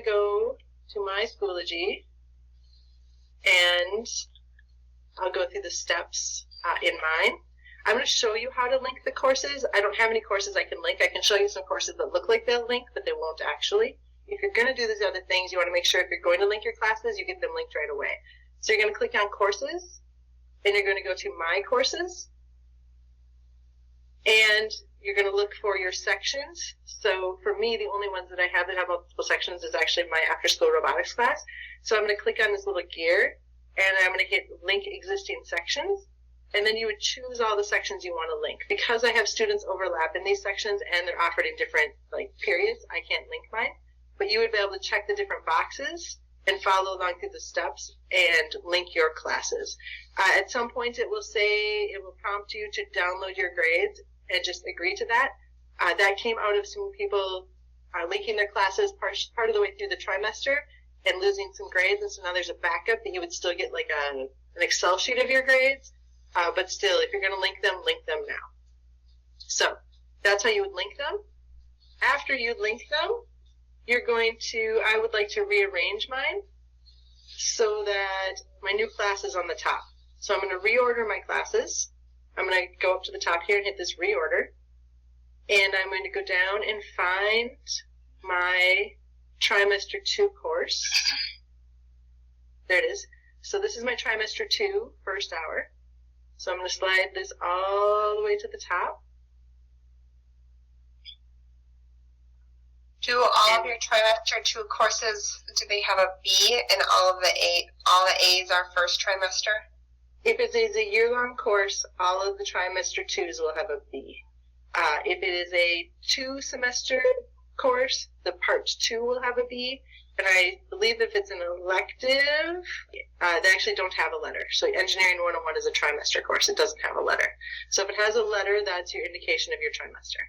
going to go to my Schoology, and I'll go through the steps in mine. I'm going to show you how to link the courses. I don't have any courses I can link. I can show you some courses that look like they'll link, but they won't actually. If you're going to do these other things, you want to make sure if you're going to link your classes, you get them linked right away. So you're going to click on Courses, and you're going to go to My Courses, and you're going to look for your sections. So for me, the only ones that I have that have multiple sections is actually my after-school robotics class. So I'm going to click on this little gear, and I'm going to hit Link Existing Sections, and then you would choose all the sections you want to link. Because I have students overlap in these sections and they're offered in different periods, I can't link mine. But you would be able to check the different boxes and follow along through the steps and link your classes. At some point it will prompt you to download your grades and just agree to that. That came out of some people linking their classes part of the way through the trimester and losing some grades, and so now there's a backup that you would still get an Excel sheet of your grades. But still, if you're going to link them now. So that's how you would link them. After you link them, I would like to rearrange mine so that my new class is on the top. So I'm going to reorder my classes. I'm going to go up to the top here and hit this reorder. And I'm going to go down and find my trimester 2 course. There it is. So this is my trimester 2 first hour. So I'm going to slide this all the way to the top. Do all of your trimester 2 courses, do they have a B, and all the A's are first trimester? If it is a year-long course, all of the trimester 2s will have a B. If it is a 2-semester course, the part 2 will have a B. And I believe if it's an elective, they actually don't have a letter. So Engineering 101 is a trimester course. It doesn't have a letter. So if it has a letter, that's your indication of your trimester.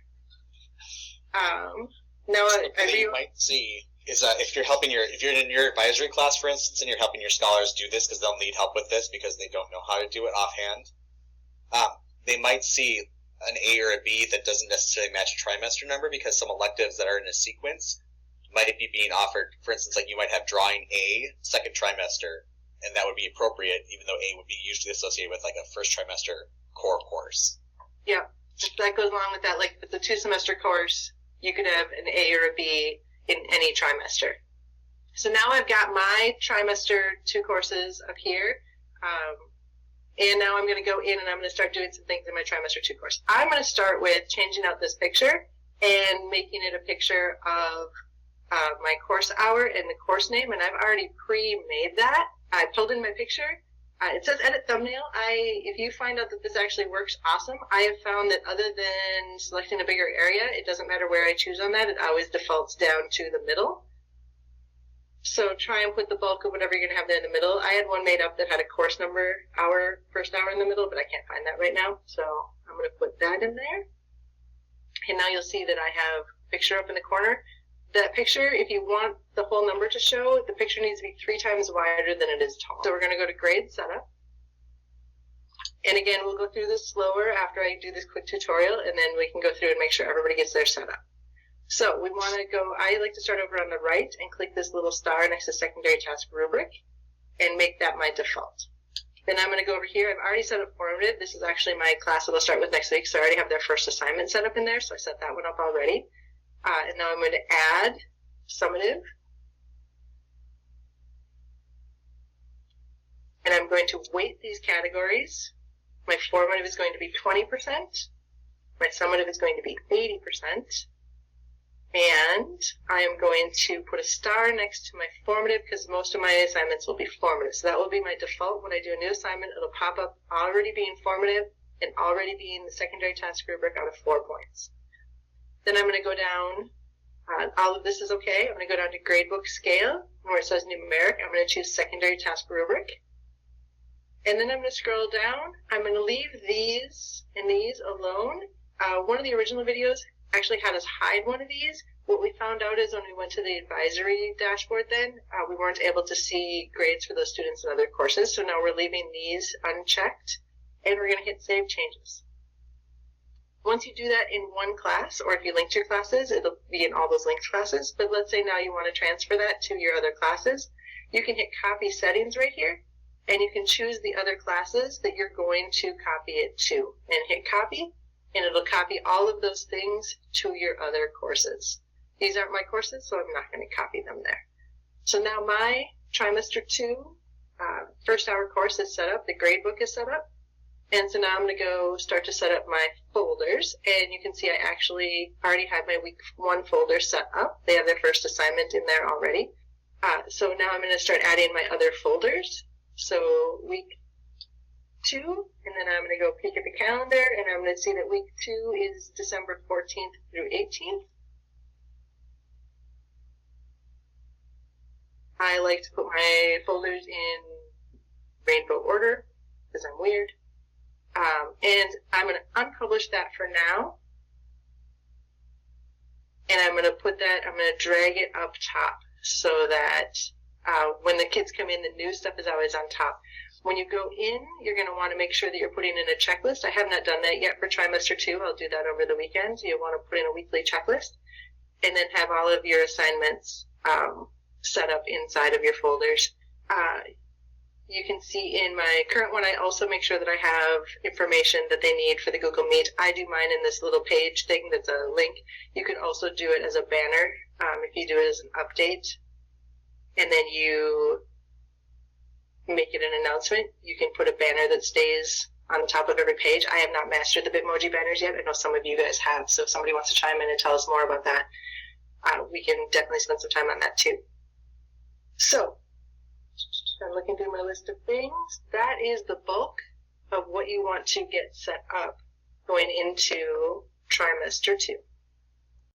Now, you might see is that if you're in your advisory class, for instance, and you're helping your scholars do this because they'll need help with this because they don't know how to do it offhand, they might see an A or a B that doesn't necessarily match a trimester number because some electives that are in a sequence might be being offered. For instance, you might have drawing A second trimester, and that would be appropriate, even though A would be usually associated with a first trimester core course. Yeah, that goes along with that. If it's a 2-semester course, you could have an A or a B in any trimester. So now I've got my trimester 2 courses up here, and now I'm going to go in and I'm going to start doing some things in my trimester 2 course. I'm going to start with changing out this picture and making it a picture of my course hour and the course name, and I've already pre-made that. I pulled in my picture. It says edit thumbnail. If you find out that this actually works, awesome. I have found that other than selecting a bigger area, it doesn't matter where I choose on that. It always defaults down to the middle. So try and put the bulk of whatever you're going to have there in the middle. I had one made up that had a course number, first hour in the middle, but I can't find that right now. So I'm going to put that in there. And now you'll see that I have a picture up in the corner. That picture, if you want the whole number to show, the picture needs to be 3 times wider than it is tall. So we're going to go to Grade Setup. And again, we'll go through this slower after I do this quick tutorial, and then we can go through and make sure everybody gets their setup. So we want to go, I like to start over on the right and click this little star next to Secondary Task Rubric and make that my default. Then I'm going to go over here. I've already set up formative. This is actually my class that I'll start with next week, so I already have their first assignment set up in there, so I set that one up already. And now I'm going to add summative. And I'm going to weight these categories. My formative is going to be 20%. My summative is going to be 80%. And I am going to put a star next to my formative because most of my assignments will be formative. So that will be my default. When I do a new assignment, it'll pop up already being formative and already being the secondary task rubric out of 4 points. Then I'm going to go down, all of this is okay. I'm going to go down to gradebook scale, where it says numeric. I'm going to choose secondary task rubric. And then I'm going to scroll down. I'm going to leave these and these alone. One of the original videos actually had us hide one of these. What we found out is when we went to the advisory dashboard then, we weren't able to see grades for those students in other courses. So now we're leaving these unchecked, and we're going to hit Save Changes. Once you do that in one class, or if you linked your classes, it'll be in all those linked classes. But let's say now you want to transfer that to your other classes. You can hit copy settings right here, and you can choose the other classes that you're going to copy it to. And hit copy, and it'll copy all of those things to your other courses. These aren't my courses, so I'm not going to copy them there. So now my trimester 2 first hour course is set up. The gradebook is set up. And so now I'm going to go start to set up my folders. And you can see I actually already had my week 1 folder set up. They have their first assignment in there already. So now I'm going to start adding my other folders. So week 2, and then I'm going to go peek at the calendar, and I'm going to see that week 2 is December 14th through 18th. I like to put my folders in rainbow order because I'm weird. And I'm going to unpublish that for now. And I'm going to drag it up top so that when the kids come in, the new stuff is always on top. When you go in, you're going to want to make sure that you're putting in a checklist. I have not done that yet for trimester 2. I'll do that over the weekend. You'll want to put in a weekly checklist and then have all of your assignments set up inside of your folders. You can see in my current one, I also make sure that I have information that they need for the Google Meet. I do mine in this little page thing that's a link. You can also do it as a banner if you do it as an update. And then you make it an announcement. You can put a banner that stays on the top of every page. I have not mastered the Bitmoji banners yet. I know some of you guys have. So if somebody wants to chime in and tell us more about that, we can definitely spend some time on that too. So I'm looking through my list of things. That is the bulk of what you want to get set up going into trimester 2.